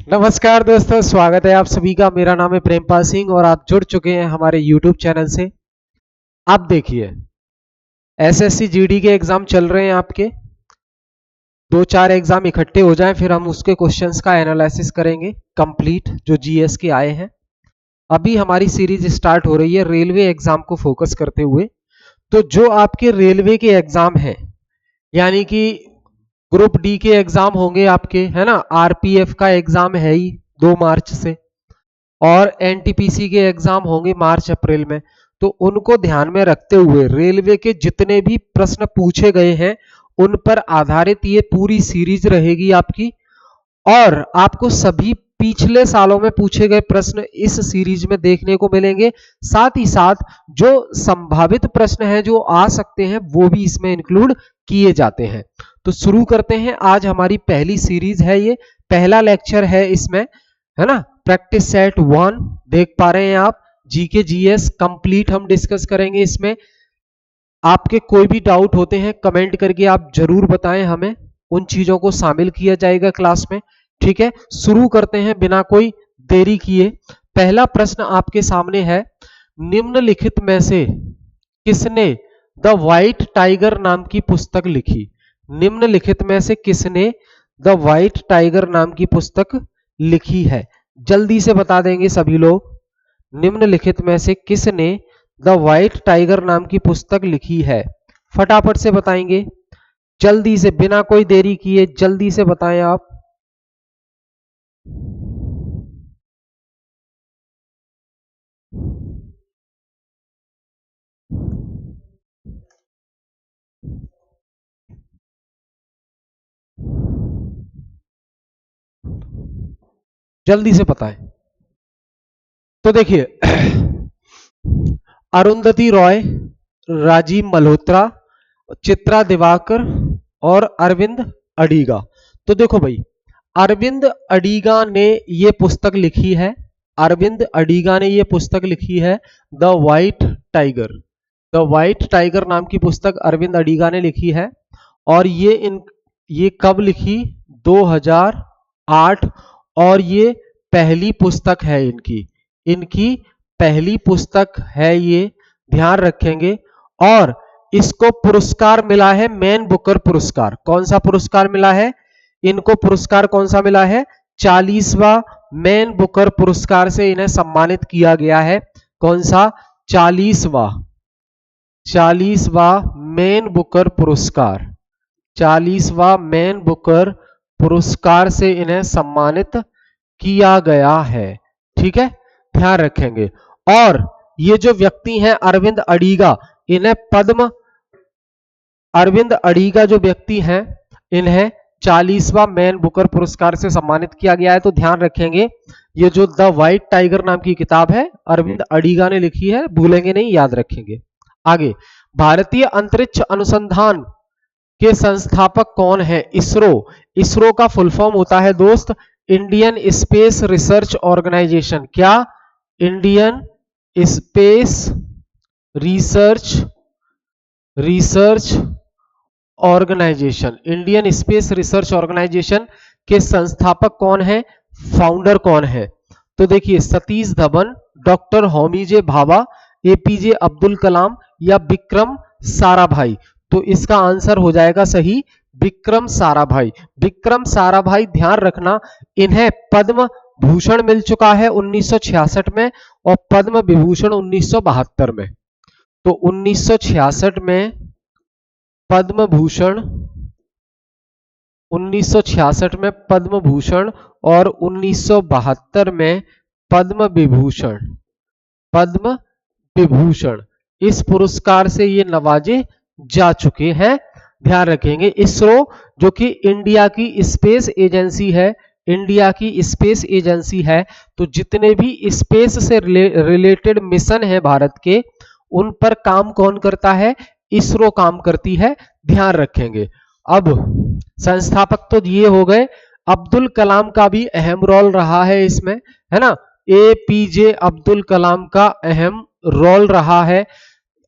नमस्कार दोस्तों, स्वागत है आप सभी का। मेरा नाम है प्रेमपाल सिंह और आप जुड़ चुके हैं हमारे YouTube चैनल से। आप देखिए, एसएससी जीडी के एग्जाम चल रहे हैं आपके। दो चार एग्जाम इकट्ठे हो जाएं, फिर हम उसके क्वेश्चंस का एनालिसिस करेंगे कंप्लीट, जो जीएस के आए हैं। अभी हमारी सीरीज स्टार्ट हो रही है रेलवे एग्जाम को फोकस करते हुए। तो जो आपके रेलवे के एग्जाम हैं, यानी कि ग्रुप डी के एग्जाम होंगे आपके, है ना। आरपीएफ का एग्जाम है ही 2 मार्च से, और एनटीपीसी के एग्जाम होंगे मार्च अप्रैल में। तो उनको ध्यान में रखते हुए रेलवे के जितने भी प्रश्न पूछे गए हैं उन पर आधारित ये पूरी सीरीज रहेगी आपकी। और आपको सभी पिछले सालों में पूछे गए प्रश्न इस सीरीज में देखने को मिलेंगे। साथ ही साथ जो संभावित प्रश्न हैं जो आ सकते हैं वो भी इसमें इंक्लूड किए जाते हैं। तो शुरू करते हैं। आज हमारी पहली सीरीज है, ये पहला लेक्चर है इसमें, है ना। प्रैक्टिस सेट 1 देख पा रहे हैं आप। जीके जीएस कंप्लीट हम डिस्कस करेंगे इसमें। आपके कोई भी डाउट होते हैं कमेंट करके आप जरूर बताएं हमें, उन चीजों को शामिल किया जाएगा क्लास में। ठीक है, शुरू करते हैं बिना कोई देरी किए। पहला प्रश्न आपके सामने है, निम्नलिखित में से किसने द व्हाइट टाइगर नाम की पुस्तक लिखी। निम्नलिखित में से किसने द व्हाइट टाइगर नाम की पुस्तक लिखी है। जल्दी से बता देंगे सभी लोग। निम्नलिखित में से किसने द व्हाइट टाइगर नाम की पुस्तक लिखी है, फटाफट से बताएंगे। जल्दी से, बिना कोई देरी किए जल्दी से बताएं आप। जल्दी से बताएं। तो देखिए, अरुंधति रॉय, राजीव मल्होत्रा, चित्रा दिवाकर और अरविंद अडिगा। तो देखो भाई, अरविंद अडिगा ने ये पुस्तक लिखी है। अरविंद अडिगा ने ये पुस्तक लिखी है, the white tiger. The white tiger नाम की पुस्तक अरविंद अडिगा ने लिखी है। और ये कब लिखी? 2008। और ये पहली पुस्तक है इनकी पहली पुस्तक है ये, ध्यान रखेंगे। और इसको पुरस्कार मिला है मैन बुकर पुरस्कार। कौन सा पुरस्कार मिला है इनको? पुरस्कार कौन सा मिला है? 40वां मैन बुकर पुरस्कार से इन्हें सम्मानित किया गया है। कौन सा? 40वां मैन बुकर पुरस्कार। 40वां मैन बुकर पुरस्कार से इन्हें सम्मानित किया गया है। ठीक है, ध्यान रखेंगे। और ये जो व्यक्ति हैं अरविंद अडिगा, इन्हें अरविंद अडिगा जो व्यक्ति हैं, इन्हें 40वां मैन बुकर पुरस्कार से सम्मानित किया गया है। तो ध्यान रखेंगे, ये जो द व्हाइट टाइगर नाम की किताब है अरविंद अडिगा ने लिखी है, भूलेंगे नहीं, याद रखेंगे। आगे, भारतीय अंतरिक्ष अनुसंधान के संस्थापक कौन है? इसरो। इसरो का फुल फॉर्म होता है दोस्त इंडियन स्पेस रिसर्च ऑर्गेनाइजेशन। क्या? Indian Space Research Organisation. Indian Space Research Organisation के संस्थापक कौन है? फाउंडर कौन है? तो देखिए, Satish Dhawan, doctor Homi J Bhabha, APJ Abdul Kalam या विक्रम साराभाई। तो इसका आंसर हो जाएगा सही, विक्रम साराभाई। विक्रम साराभाई, ध्यान रखना, इन्हें पद्म भूषण मिल चुका है 1966 में और पद्म विभूषण 1972 में। तो 1966 में पद्म भूषण, 1966 में पद्म भूषण और 1972 में पद्म विभूषण। पद्म विभूषण, इस पुरस्कार से ये नवाजे जा चुके हैं। ध्यान रखेंगे, इसरो जो कि इंडिया की स्पेस एजेंसी है, इंडिया की स्पेस एजेंसी है, तो जितने भी स्पेस से रिलेटेड मिशन है भारत के, उन पर काम कौन करता है? इसरो काम करती है। ध्यान रखेंगे। अब संस्थापक तो ये हो गए, अब्दुल कलाम का भी अहम रोल रहा है इसमें, है ना। एपीजे अब्दुल कलाम का अहम रोल रहा है।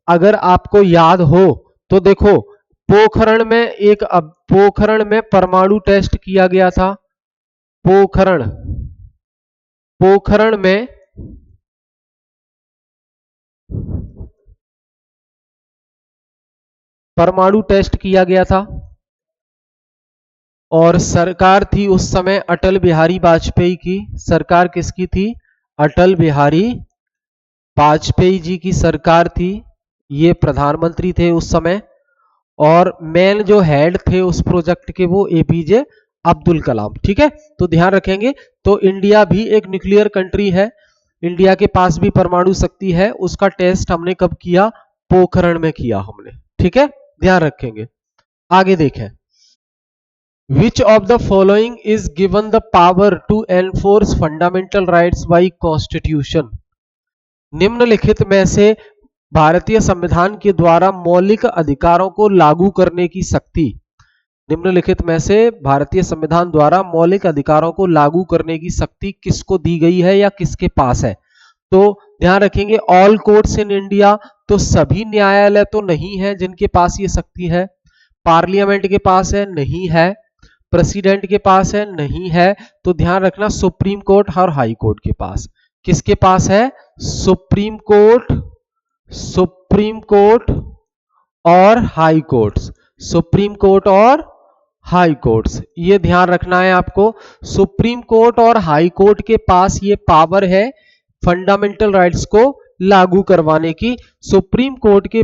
अगर आपको याद हो तो देखो, पोखरण में परमाणु टेस्ट किया गया था। पोखरण पोखरण में परमाणु टेस्ट किया गया था और सरकार थी उस समय अटल बिहारी वाजपेयी की। सरकार किसकी थी? अटल बिहारी वाजपेयी जी की सरकार थी। ये प्रधानमंत्री थे उस समय और मेन जो हेड थे उस प्रोजेक्ट के वो एपीजे अब्दुल कलाम। ठीक है, तो ध्यान रखेंगे। तो इंडिया भी एक न्यूक्लियर कंट्री है, इंडिया के पास भी परमाणु शक्ति है। उसका टेस्ट हमने कब किया? पोखरण में किया हमने। ठीक है, ध्यान रखेंगे। आगे देखें, Which of the following is given the power to enforce fundamental rights by Constitution? निम्नलिखित में से भारतीय संविधान के द्वारा मौलिक अधिकारों को लागू करने की शक्ति, निम्नलिखित में से भारतीय संविधान द्वारा मौलिक अधिकारों को लागू करने की शक्ति किसको दी गई है या किसके पास है? तो ध्यान रखेंगे, ऑल कोर्ट्स इन इंडिया, तो सभी न्यायालय तो नहीं है जिनके पास ये शक्ति है। पार्लियामेंट के पास है? नहीं है। प्रेसिडेंट के पास है? नहीं है। तो ध्यान रखना, सुप्रीम कोर्ट और हाई कोर्ट के पास। किसके पास है? सुप्रीम कोर्ट, सुप्रीम कोर्ट और हाई कोर्ट्स, सुप्रीम कोर्ट और हाई कोर्ट्स, ये ध्यान रखना है आपको। सुप्रीम कोर्ट और हाई कोर्ट के पास ये पावर है फंडामेंटल राइट्स को लागू करवाने की। सुप्रीम कोर्ट के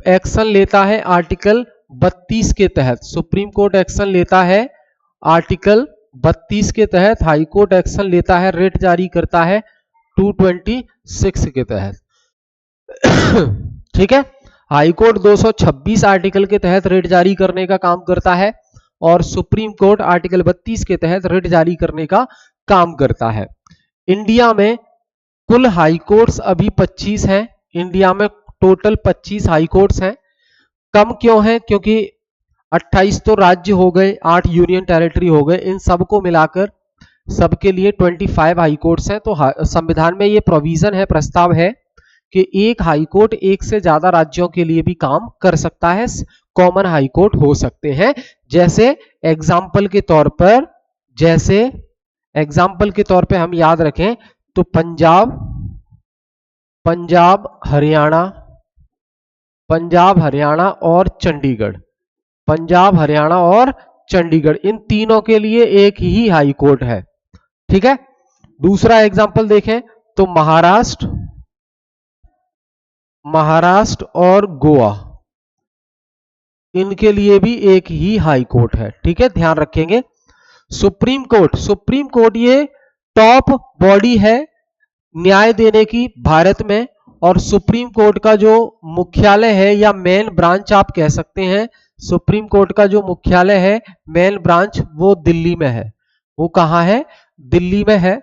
एक्शन लेता है आर्टिकल 32 के तहत, सुप्रीम कोर्ट एक्शन लेता है आर्टिकल 32 के तहत, हाई कोर्ट एक्शन लेता है, रेट जारी करता है 226 के तहत। ठीक है, हाई कोर्ट 226 आर्टिकल के तहत रेट जारी करने का काम करता है और सुप्रीम कोर्ट आर्टिकल 32 के तहत रेट जारी करने का काम करता है। इंडिया में कुल हाई कोर्ट्स अभी 25 हैं। इंडिया में टोटल 25 हाई कोर्ट्स हैं। कम क्यों है? क्योंकि 28 तो राज्य हो गए, 8 यूनियन टेरिटरी हो गए, इन सबको मिलाकर सबके लिए 25 हाई कोर्ट्स हैं। तो संविधान में ये प्रोविजन है, प्रस्ताव है कि एक हाई कोर्ट एक से ज्यादा राज्यों के लिए भी काम कर सकता है, कॉमन हाई कोर्ट हो सकते हैं। जैसे एग्जाम्पल के तौर पर, जैसे एग्जाम्पल के तौर पे हम याद रखें तो पंजाब, पंजाब हरियाणा, पंजाब हरियाणा और चंडीगढ़, पंजाब हरियाणा और चंडीगढ़, इन तीनों के लिए एक ही हाई कोर्ट है। ठीक है, दूसरा एग्जाम्पल देखें तो महाराष्ट्र, महाराष्ट्र और गोवा, इनके लिए भी एक ही हाई कोर्ट है। ठीक है, ध्यान रखेंगे। सुप्रीम कोर्ट, सुप्रीम कोर्ट ये टॉप बॉडी है न्याय देने की भारत में, और सुप्रीम कोर्ट का जो मुख्यालय है या मेन ब्रांच आप कह सकते हैं, सुप्रीम कोर्ट का जो मुख्यालय है, मेन ब्रांच, वो दिल्ली में है। वो कहां है? दिल्ली में है।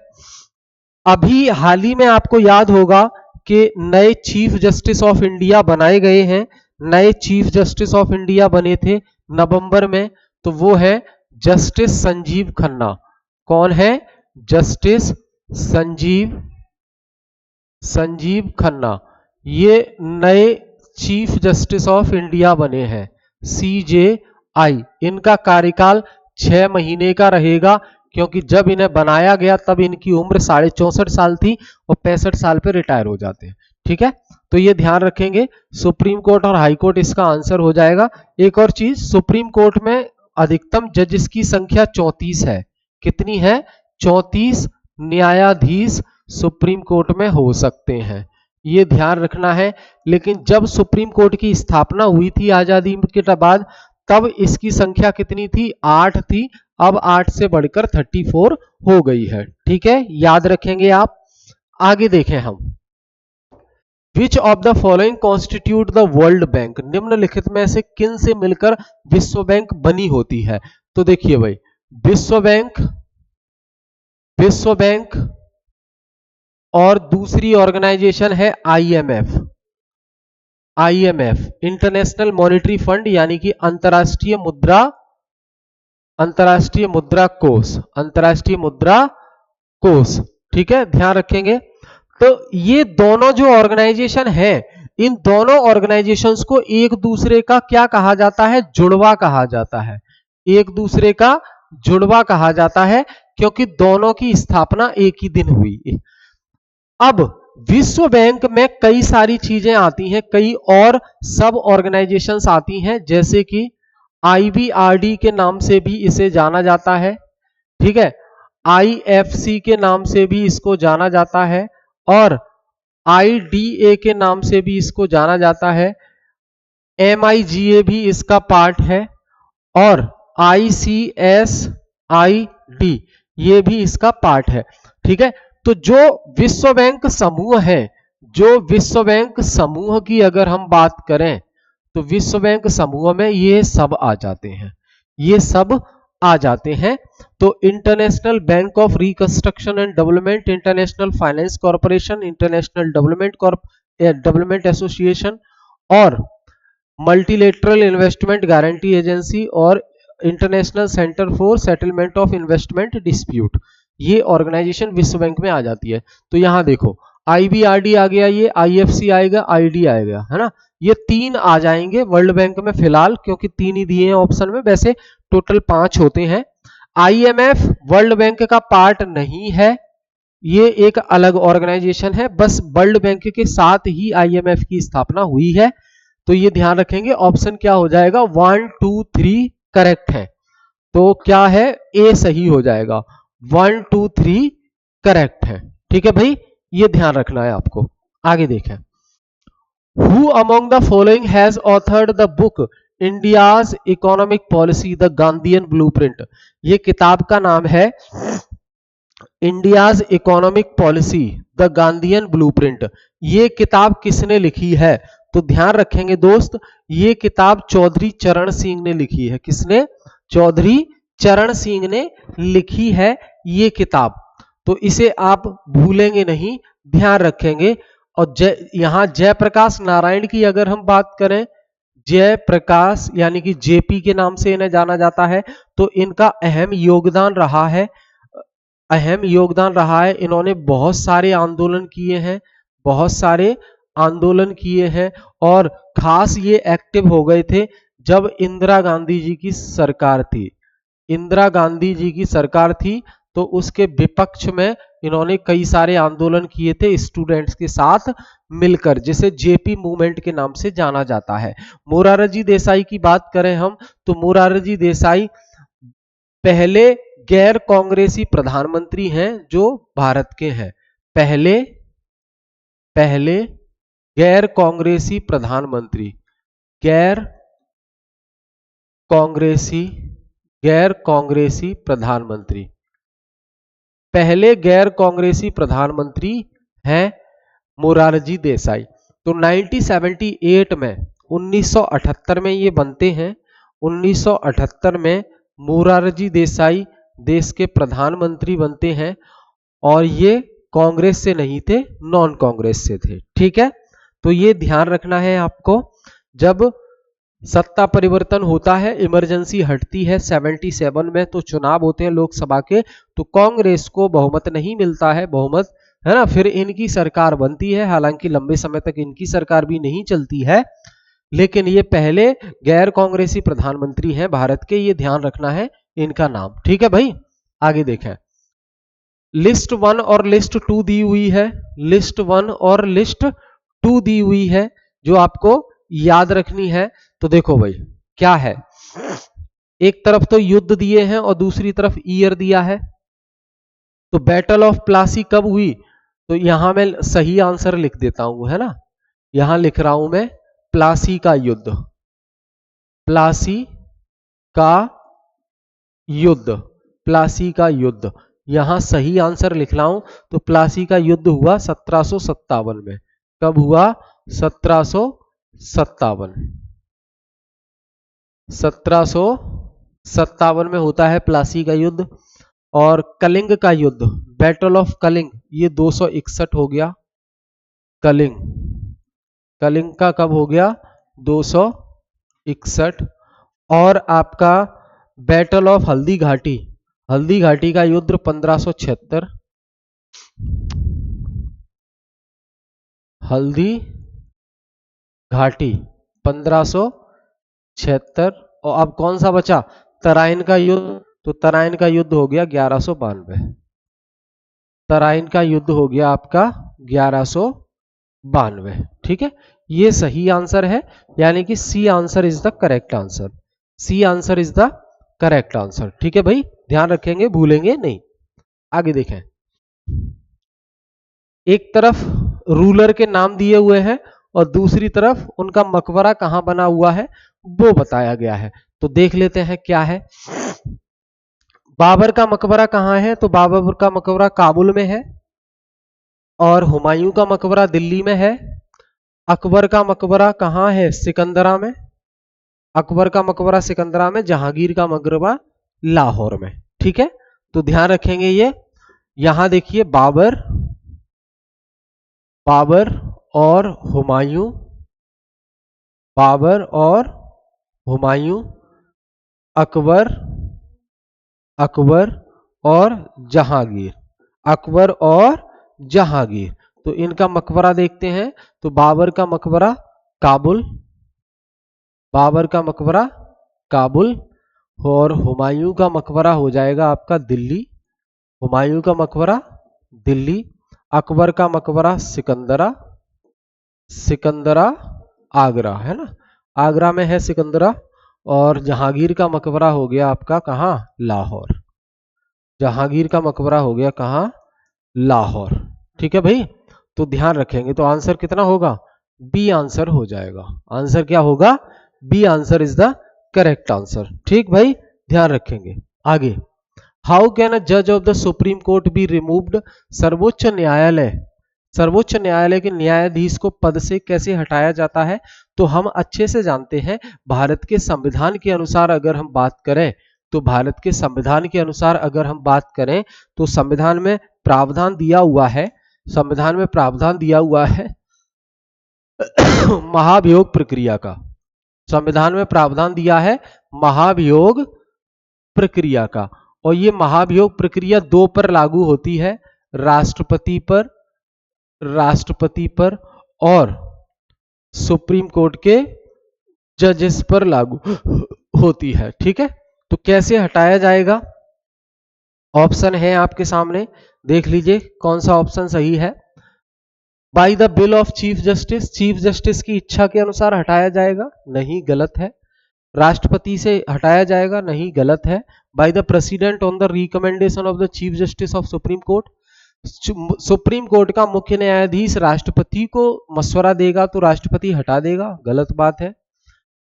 अभी हाल ही में आपको याद होगा कि नए चीफ जस्टिस ऑफ इंडिया बनाए गए हैं। नए चीफ जस्टिस ऑफ इंडिया बने थे नवंबर में, तो वो है जस्टिस संजीव खन्ना। कौन है? जस्टिस संजीव खन्ना, ये नए चीफ जस्टिस ऑफ इंडिया बने हैं, CJI। इनका कार्यकाल 6 महीने का रहेगा, क्योंकि जब इन्हें बनाया गया तब इनकी उम्र 64.5 साल थी और 65 साल पे रिटायर हो जाते हैं। ठीक है, तो ये ध्यान रखेंगे, सुप्रीम कोर्ट और हाई कोर्ट इसका आंसर हो जाएगा। एक और चीज, सुप्रीम कोर्ट में अधिकतम जजेस की संख्या 34 है। कितनी है? 34 न्यायाधीश सुप्रीम कोर्ट में हो सकते हैं, ये ध्यान रखना है। लेकिन जब सुप्रीम कोर्ट की स्थापना हुई थी आजादी के बाद, तब इसकी संख्या कितनी थी? 8 थी। अब 8 से बढ़कर 34 हो गई है। ठीक है, याद रखेंगे आप। आगे देखें हम, विच of the following constitute the world bank, निम्नलिखित में से किन से मिलकर विश्व बैंक बनी होती है? तो देखिए भाई, विश्व बैंक, विश्व बैंक और दूसरी ऑर्गेनाइजेशन है IMF, IMF international monetary fund, यानी कि अंतरराष्ट्रीय मुद्रा कोष, अंतरराष्ट्रीय मुद्रा कोष। ठीक है, ध्यान रखेंगे। तो ये दोनों जो ऑर्गेनाइजेशन है, इन दोनों ऑर्गेनाइजेशंस को एक दूसरे का क्या कहा जाता है? जुड़वा कहा जाता है। एक दूसरे का जुड़वा कहा जाता है, क्योंकि दोनों की स्थापना एक ही दिन हुई। अब विश्व बैंक में कई सारी चीजें आती हैं, कई और सब ऑर्गेनाइजेशंस आती हैं, जैसे कि आईबीआरडी के नाम से भी इसे जाना जाता है, ठीक है, आईएफसी के नाम से भी इसको जाना जाता है, और आईडीए के नाम से भी इसको जाना जाता है, एमआईजीए भी इसका पार्ट है, और आईसीएसआईडी ये भी इसका पार्ट है, ठीक है। तो जो विश्व बैंक समूह है, जो विश्व बैंक समूह की अगर हम बात करें तो विश्व बैंक समूह में ये सब आ जाते हैं, ये सब आ जाते हैं। तो international bank of reconstruction and development, international finance corporation, international development association, और मल्टीलेटरल इन्वेस्टमेंट गारंटी एजेंसी, और international centre for settlement of investment dispute, ये ऑर्गेनाइजेशन विश्व बैंक में आ जाती है। तो यहां देखो आईबीआरडी आ गया, ये आईएफसी आएगा, आईडी आएगा, है ना, ये तीन आ जाएंगे वर्ल्ड बैंक में फिलहाल, क्योंकि तीन ही दिए हैं ऑप्शन में, वैसे टोटल 5 होते हैं। आईएमएफ वर्ल्ड बैंक का पार्ट नहीं है, ये एक अलग ऑर्गेनाइजेशन है, बस वर्ल्ड बैंक के साथ ही आईएमएफ की स्थापना हुई है। तो ये ध्यान रखेंगे, ऑप्शन क्या हो जाएगा, 1 2 3 करेक्ट है, तो क्या है, ए सही हो जाएगा, 1 2 3 करेक्ट है, ठीक है भाई, ये ध्यान रखना है आपको। आगे देखें, who among the following has authored the book India's economic policy the Gandhian blueprint, ये किताब का नाम है India's economic policy the Gandhian blueprint, ये किताब किसने लिखी है, तो ध्यान रखेंगे दोस्त, ये किताब चौधरी चरण सिंह ने लिखी है, किसने, चौधरी चरण सिंह ने लिखी है ये किताब, तो इसे आप भूलेंगे नहीं, ध्यान रखेंगे। और यहां जयप्रकाश नारायण की अगर हम बात करें, जयप्रकाश यानी कि जेपी के नाम से इन्हें जाना जाता है, तो इनका अहम योगदान रहा है, अहम योगदान रहा है, इन्होंने बहुत सारे आंदोलन किए हैं, बहुत सारे आंदोलन किए हैं, और खास ये एक्टिव हो गए थे जब इंदिरा गांधी जी की सरकार थी, इंदिरा गांधी जी की सरकार थी, तो उसके विपक्ष में इन्होंने कई सारे आंदोलन किए थे स्टूडेंट्स के साथ मिलकर, जिसे जेपी मूवमेंट के नाम से जाना जाता है। मोरारजी देसाई की बात करें हम, तो मोरारजी देसाई पहले गैर कांग्रेसी प्रधानमंत्री हैं जो भारत के हैं, पहले पहले गैर कांग्रेसी प्रधानमंत्री, गैर कांग्रेसी गैर कांग्रेसी प्रधानमंत्री, पहले गैर कांग्रेसी प्रधानमंत्री हैं मोरारजी देसाई। तो 1978 में 1978 में ये बनते हैं, 1978 में मोरारजी देसाई देश के प्रधानमंत्री बनते हैं, और ये कांग्रेस से नहीं थे, नॉन कांग्रेस से थे, ठीक है। तो ये ध्यान रखना है आपको, जब सत्ता परिवर्तन होता है, इमरजेंसी हटती है 77 में, तो चुनाव होते हैं लोकसभा के, तो कांग्रेस को बहुमत नहीं मिलता है, बहुमत, है ना, फिर इनकी सरकार बनती है, हालांकि लंबे समय तक इनकी सरकार भी नहीं चलती है, लेकिन ये पहले गैर कांग्रेसी प्रधानमंत्री हैं भारत के, ये ध्यान रखना है इनका नाम, ठीक है भाई। आगे देखें, लिस्ट 1 और लिस्ट 2 दी हुई है, लिस्ट 1 और लिस्ट 2 दी हुई है जो आपको याद रखनी है। तो देखो भाई क्या है, एक तरफ तो युद्ध दिए हैं और दूसरी तरफ ईयर दिया है, तो बैटल ऑफ प्लासी कब हुई, तो यहां मैं सही आंसर लिख देता हूं, है ना, यहां लिख रहा हूं मैं प्लासी का युद्ध, प्लासी का युद्ध, प्लासी का युद्ध, यहां सही आंसर लिख रहा हूं। तो प्लासी का युद्ध हुआ 1757 में, कब हुआ, 1757, 1757 में होता है प्लासी का युद्ध। और कलिंग का युद्ध, बैटल ऑफ कलिंग, ये 261 हो गया, कलिंग, कलिंग का कब हो गया, 261। और आपका बैटल ऑफ हल्दी घाटी, हल्दी घाटी का युद्ध 1576, हल्दी घाटी 1576। और अब कौन सा बचा, तराइन का युद्ध, तो तराइन का युद्ध हो गया 1192। तराइन का युद्ध हो गया आपका 1192। ठीक है, ये सही आंसर है, यानी कि C answer is the correct answer. C answer is the correct answer. ठीक है भाई, ध्यान रखेंगे, भूलेंगे नहीं। आगे देखें, एक तरफ रूलर के नाम दिए हुए हैं और दूसरी तरफ उनका मकबरा कहां बना हुआ है वो बताया गया है। तो देख लेते हैं क्या है। बाबर का मकबरा कहां है? तो बाबर का मकबरा काबुल में है और हुमायूं का मकबरा दिल्ली में है। अकबर का मकबरा कहां है? सिकंदरा में। अकबर का मकबरा सिकंदरा में, जहांगीर का मकबरा लाहौर में। ठीक है, तो ध्यान रखेंगे ये। यहां देखिए, बाबर और हुमायूं, बाबर और हुमायूं, अकबर और जहांगीर, अकबर और जहांगीर। तो इनका मकबरा देखते हैं। तो बाबर का मकबरा काबुल, बाबर का मकबरा काबुल, और हुमायूं का मकबरा हो जाएगा आपका दिल्ली, हुमायूं का मकबरा दिल्ली। अकबर का मकबरा सिकंदरा, आगरा है ना, आगरा में है सिकंदरा। और जहांगीर का मकबरा हो गया आपका कहां? लाहौर। जहांगीर का मकबरा हो गया कहां? लाहौर। ठीक है भाई, तो ध्यान रखेंगे। तो आंसर कितना होगा? बी आंसर हो जाएगा। आंसर क्या होगा? B answer is the correct answer. ठीक भाई, ध्यान रखेंगे। आगे, हाउ कैन अ जज of the Supreme Court be removed? सर्वोच्च न्यायालय के न्यायाधीश को पद से कैसे हटाया जाता है? तो हम अच्छे से जानते हैं, भारत के संविधान के अनुसार अगर हम बात करें, तो भारत के संविधान के अनुसार अगर हम बात करें तो संविधान में प्रावधान दिया हुआ है, संविधान में प्रावधान दिया हुआ है महाभियोग प्रक्रिया का। संविधान में प्रावधान दिया है महाभियोग प्रक्रिया का, और ये महाभियोग प्रक्रिया दो पर लागू होती है, राष्ट्रपति पर और सुप्रीम कोर्ट के जजेस पर लागू होती है। ठीक है, तो कैसे हटाया जाएगा? ऑप्शन है आपके सामने, देख लीजिए कौन सा ऑप्शन सही है। By the bill of chief justice, chief justice की इच्छा के अनुसार हटाया जाएगा, नहीं, गलत है। राष्ट्रपति से हटाया जाएगा, नहीं, गलत है। By the president on the recommendation of the chief justice of supreme court, supreme court का मुख्य न्यायाधीश राष्ट्रपति को मशवरा देगा तो राष्ट्रपति हटा देगा, गलत बात है।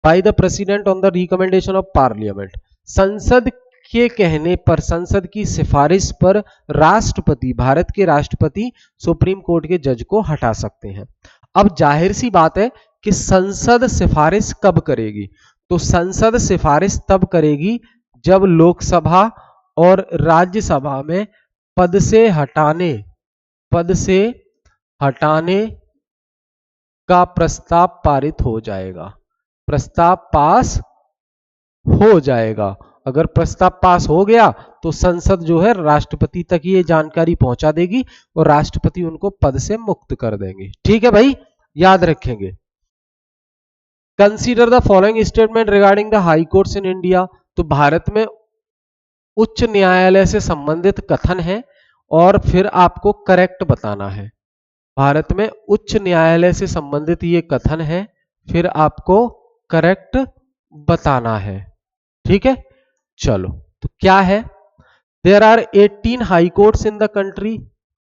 By the president on the recommendation of parliament, संसद के कहने पर, संसद की सिफारिश पर राष्ट्रपति, भारत के राष्ट्रपति सुप्रीम कोर्ट के जज को हटा सकते हैं। अब जाहिर सी बात है कि संसद सिफारिश कब करेगी? तो संसद सिफारिश तब करेगी जब लोकसभा और राज्यसभा में पद से हटाने का प्रस्ताव पारित हो जाएगा, प्रस्ताव पास हो जाएगा। अगर प्रस्ताव पास हो गया तो संसद जो है राष्ट्रपति तक ये जानकारी पहुंचा देगी और राष्ट्रपति उनको पद से मुक्त कर देंगे। ठीक है भाई, याद रखेंगे। Consider the following statement regarding the high courts in India, तो भारत में उच्च न्यायालय से संबंधित कथन है और फिर आपको करेक्ट बताना है। भारत में उच्च न्यायालय से संबंधित ये कथन है, फिर आपको करेक्ट बताना है। ठीक है, चलो, तो क्या है? There are 18 high courts in the country,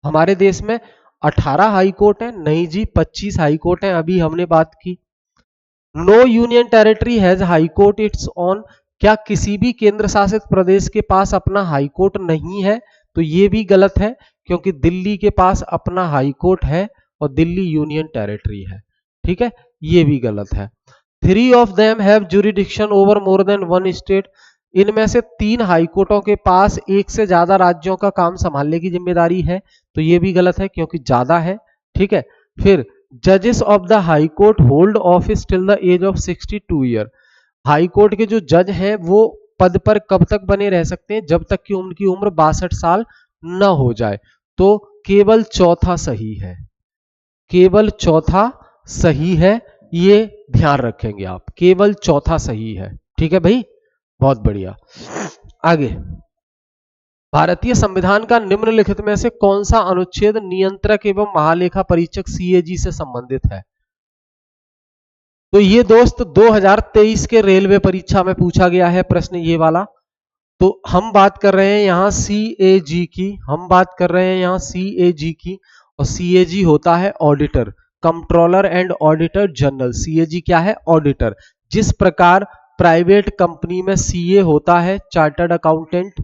हमारे देश में 18 हाई कोर्ट है, नहीं जी 25 हाई कोर्ट है, अभी हमने बात की। No union territory has high court its own, क्या किसी भी केंद्र शासित प्रदेश के पास अपना हाई कोर्ट नहीं है? तो ये भी गलत है, क्योंकि दिल्ली के पास अपना हाई कोर्ट है और दिल्ली यूनियन टेरिटरी है। ठीक है, ये भी गलत है। 3 of them have jurisdiction over more than one state, इनमें से 3 हाईकोर्टों के पास एक से ज्यादा राज्यों का काम संभालने की जिम्मेदारी है, तो ये भी गलत है क्योंकि ज्यादा है। ठीक है, फिर जजेस of the high court hold office till the age of 62 year, high court के जो जज हैं वो पद पर कब तक बने रह सकते हैं? जब तक कि उनकी उम्र 62 साल न हो जाए। तो केवल चौथा सही है, केवल चौथा सही है, ये ध्यान रखेंगे आप, केवल चौथा सही है। ठीक है भाई, बहुत बढ़िया। आगे, भारतीय संविधान का निम्नलिखित में से कौन सा अनुच्छेद नियंत्रक एवं महालेखा परीक्षक सीएजी से संबंधित है? तो ये दोस्त 2023 के रेलवे परीक्षा में पूछा गया है प्रश्न ये वाला। तो हम बात कर रहे हैं यहां सीएजी की, हम बात कर रहे हैं यहां सीएजी की, और सीएजी होता है auditor, controller and auditor general. CAG क्या है? ऑडिटर। जिस प्रकार प्राइवेट कंपनी में सीए होता है, चार्टर्ड अकाउंटेंट,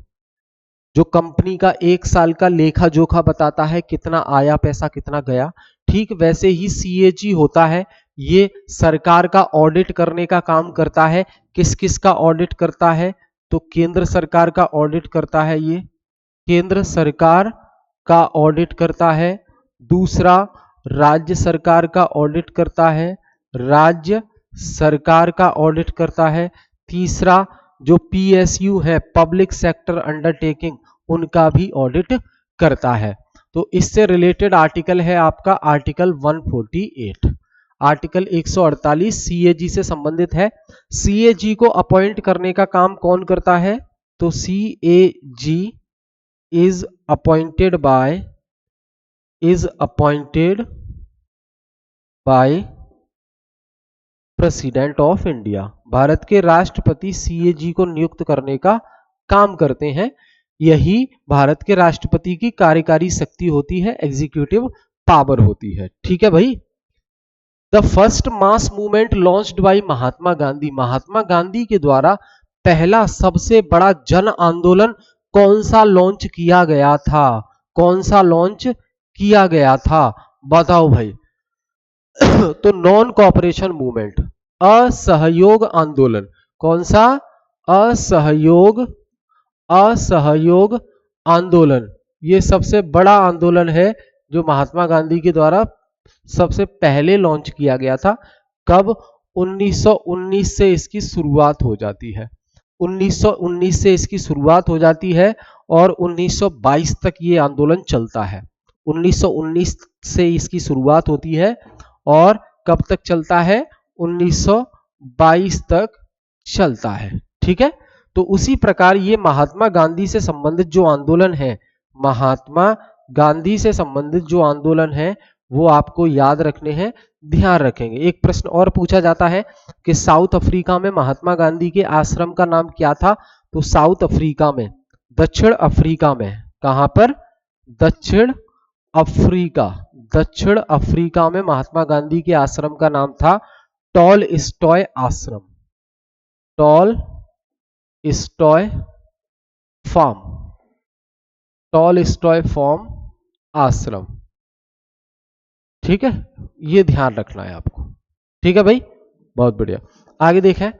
जो कंपनी का एक साल का लेखा जोखा बताता है, कितना आया पैसा कितना गया, ठीक वैसे ही सीएजी होता है, ये सरकार का ऑडिट करने का काम करता है। किस किस का ऑडिट करता है? तो केंद्र सरकार का ऑडिट करता है, ये केंद्र सरकार का ऑडिट करता है। दूसरा, राज्य सरकार का ऑडिट करता है, राज्य सरकार का ऑडिट करता है। तीसरा, जो पीएसयू है, पब्लिक सेक्टर अंडरटेकिंग, उनका भी ऑडिट करता है। तो इससे रिलेटेड आर्टिकल है आपका आर्टिकल 148, आर्टिकल 148 सीएजी से संबंधित है। सीएजी को अपॉइंट करने का काम कौन करता है? तो CAG is appointed by president of India. Bharat के राष्ट्रपति सीएजी को नियुक्त करने का काम करते हैं। यही भारत के राष्ट्रपति की कार्यकारी शक्ति होती है, एग्जीक्यूटिव पावर होती है। ठीक है भाई। The first mass movement launched by Mahatma Gandhi, Mahatma Gandhi के द्वारा पहला सबसे बड़ा जन आंदोलन कौन सा लॉन्च किया गया था? कौन सा लॉन्च किया गया था? बताओ भाई। तो नॉन कॉपरेशन मूवमेंट, असहयोग आंदोलन। कौन सा? असहयोग आंदोलन। ये सबसे बड़ा आंदोलन है जो महात्मा गांधी के द्वारा सबसे पहले लॉन्च किया गया था। कब? 1919 से इसकी शुरुआत हो जाती है, 1919 से इसकी शुरुआत हो जाती है और 1922 तक ये आंदोलन चलता है। 1919 से इसकी शुरुआत होती है और कब तक चलता है? 1922 तक चलता है। ठीक है। तो उसी प्रकार ये महात्मा गांधी से संबंधित जो आंदोलन है, महात्मा गांधी से संबंधित जो आंदोलन है वो आपको याद रखने हैं, ध्यान रखेंगे। एक प्रश्न और पूछा जाता है कि साउथ अफ्रीका में महात्मा गांधी के आश्रम का नाम क्या था? तो साउथ अफ्रीका में, दक्षिण अफ्रीका में, कहां पर? दक्षिण अफ्रीका, दक्षिण अफ्रीका में महात्मा गांधी के आश्रम का नाम था टॉल स्टॉय आश्रम, टॉल स्टॉय फार्म, टॉल स्टॉय फार्म आश्रम। ठीक है, ये ध्यान रखना है आपको। ठीक है भाई, बहुत बढ़िया। आगे देखें,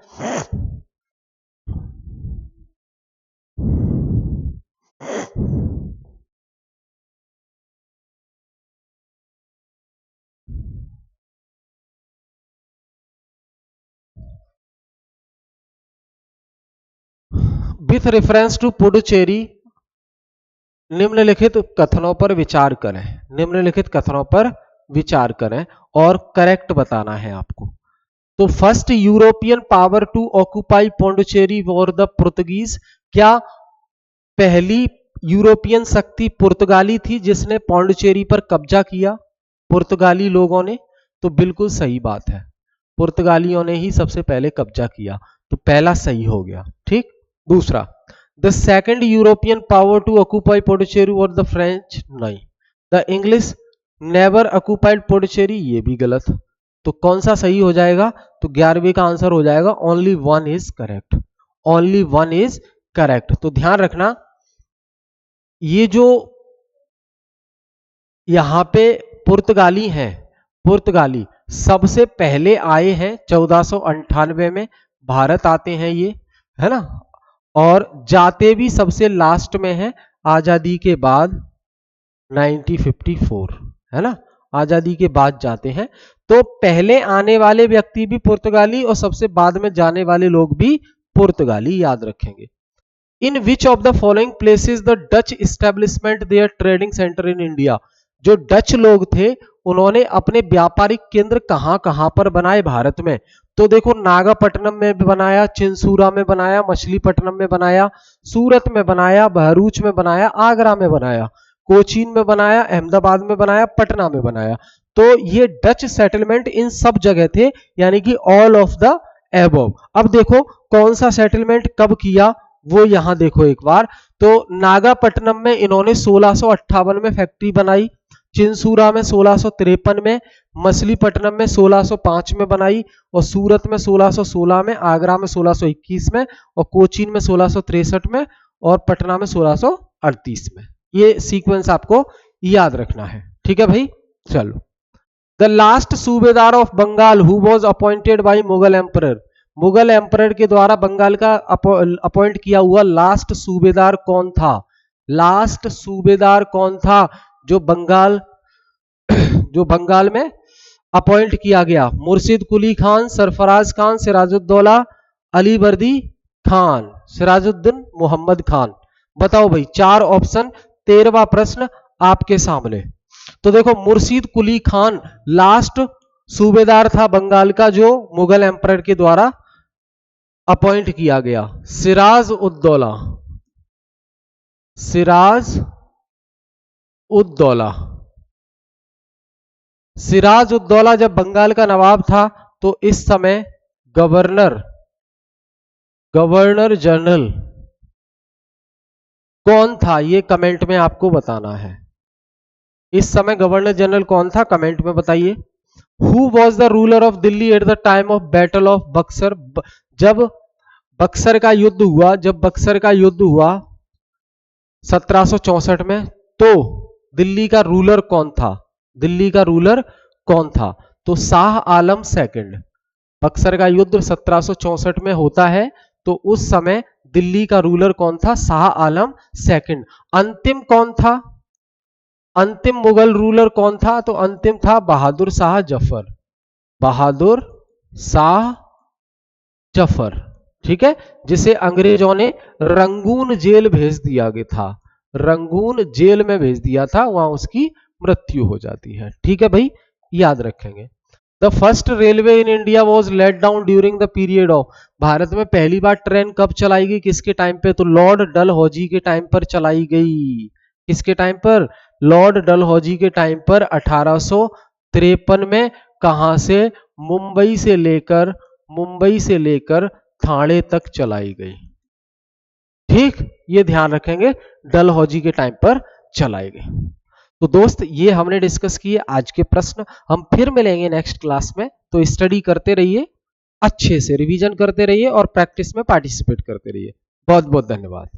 विथ रेफरेंस टू पुडुचेरी निम्नलिखित कथनों पर विचार करें, निम्नलिखित कथनों पर विचार करें और करेक्ट बताना है आपको। तो first European power to occupy Pondicherry were the Portuguese. क्या पहली यूरोपियन शक्ति पुर्तगाली थी जिसने पौंडुचेरी पर कब्जा किया? पुर्तगाली लोगों ने। तो बिल्कुल सही बात है, पुर्तगालियों ने ही सबसे पहले कब्जा किया, तो पहला सही हो गया। ठीक। दूसरा, the second European power to occupy Pondicherry were the French. नहीं, the English never occupied Pondicherry, ये भी गलत। तो कौन सा सही हो जाएगा? तो 11वें का आंसर हो जाएगा only one is correct, only one is correct. तो ध्यान रखना, ये जो यहां पे पुर्तगाली हैं, पुर्तगाली सबसे पहले आए हैं 1498 में, भारत आते हैं ये, है ना, और जाते भी सबसे लास्ट में है आजादी के बाद 1954, है ना, आजादी के बाद जाते हैं। तो पहले आने वाले व्यक्ति भी पुर्तगाली और सबसे बाद में जाने वाले लोग भी पुर्तगाली, याद रखेंगे। In which of the following places the Dutch establishment their trading centre in India. जो डच लोग थे उन्होंने अपने व्यापारिक केंद्र कहां कहां पर बनाए भारत में? तो देखो नागापट्टनम में भी बनाया, चिंसूरा में बनाया, मछलीपट्टनम में बनाया, सूरत में बनाया, बहरूच में बनाया, आगरा में बनाया, कोचीन में बनाया, अहमदाबाद में बनाया, पटना में बनाया। तो ये डच सेटलमेंट इन सब जगह थे, यानी कि ऑल ऑफ द एबव। अब देखो कौन सा सेटलमेंट कब किया वो यहां देखो एक बार। तो नागापट्टनम में इन्होंने 1658 में फैक्ट्री बनाई, चिंसूरा में 1653 में, मछलीपट्टनम में 1605 में बनाई, और सूरत में 1616 में, आगरा में 1621 में, और कोचीन में 1663 में, और पटना में 1638 में। ये सीक्वेंस आपको याद रखना है, ठीक है भाई। चलो, the last subedar of Bengal who was appointed by Mughal emperor, Mughal emperor के द्वारा बंगाल का अपॉइंट किया हुआ लास्ट सूबेदार कौन था? लास्ट सूबेदार कौन था जो बंगाल में अपॉइंट किया गया? मुर्शिद कुली खान, सरफराज खान, सिराजुद्दौला, अली बर्दी खान, सिराजुद्दीन मोहम्मद खान। बताओ भाई, 4 ऑप्शन, 13वां प्रश्न आपके सामने। तो देखो मुर्शिद कुली खान लास्ट सूबेदार था बंगाल का जो मुगल एम्परर के द्वारा अपॉइंट किया गया। सिराज उद्दौला, सिराज उद्दौला, सिराज उद्दौला जब बंगाल का नवाब था तो इस समय गवर्नर जनरल कौन था? ये कमेंट में आपको बताना है। इस समय गवर्नर जनरल कौन था? कमेंट में बताइए। Who was the ruler of Delhi at the time of battle of Buxar, जब बक्सर का युद्ध हुआ, 1764 में, तो दिल्ली का रूलर कौन था? दिल्ली का रूलर कौन था? तो शाह आलम सेकंड। बक्सर का युद्ध 1764 में होता है, तो उस समय दिल्ली का रूलर कौन था? शाह आलम सेकंड। अंतिम कौन था? अंतिम मुगल रूलर कौन था? तो अंतिम था बहादुर शाह जफर, बहादुर शाह जफर, ठीक है, जिसे अंग्रेजों ने रंगून जेल भेज दिया गया था, रंगून जेल में भेज दिया था, वहां उसकी मृत्यु हो जाती है, ठीक है भाई, याद रखेंगे। The first railway in India was let down during the period of, Bharat में पहली बार ट्रेन कब चलाई गई, किसके टाइम पे? तो लॉर्ड डलहौजी के टाइम पर चलाई गई। किसके टाइम पर? लॉर्ड डलहौजी के टाइम पर 1853 में। कहां से? मुंबई से लेकर थाने तक चलाई गई, ठीक, ये ध्यान रखेंगे, डलहौजी के टाइम पर चलाई गई। तो दोस्त ये हमने डिस्कस किए आज के प्रश्न। हम फिर मिलेंगे नेक्स्ट क्लास में, तो स्टडी करते रहिए, अच्छे से रिवीजन करते रहिए और प्रैक्टिस में पार्टिसिपेट करते रहिए। बहुत बहुत धन्यवाद।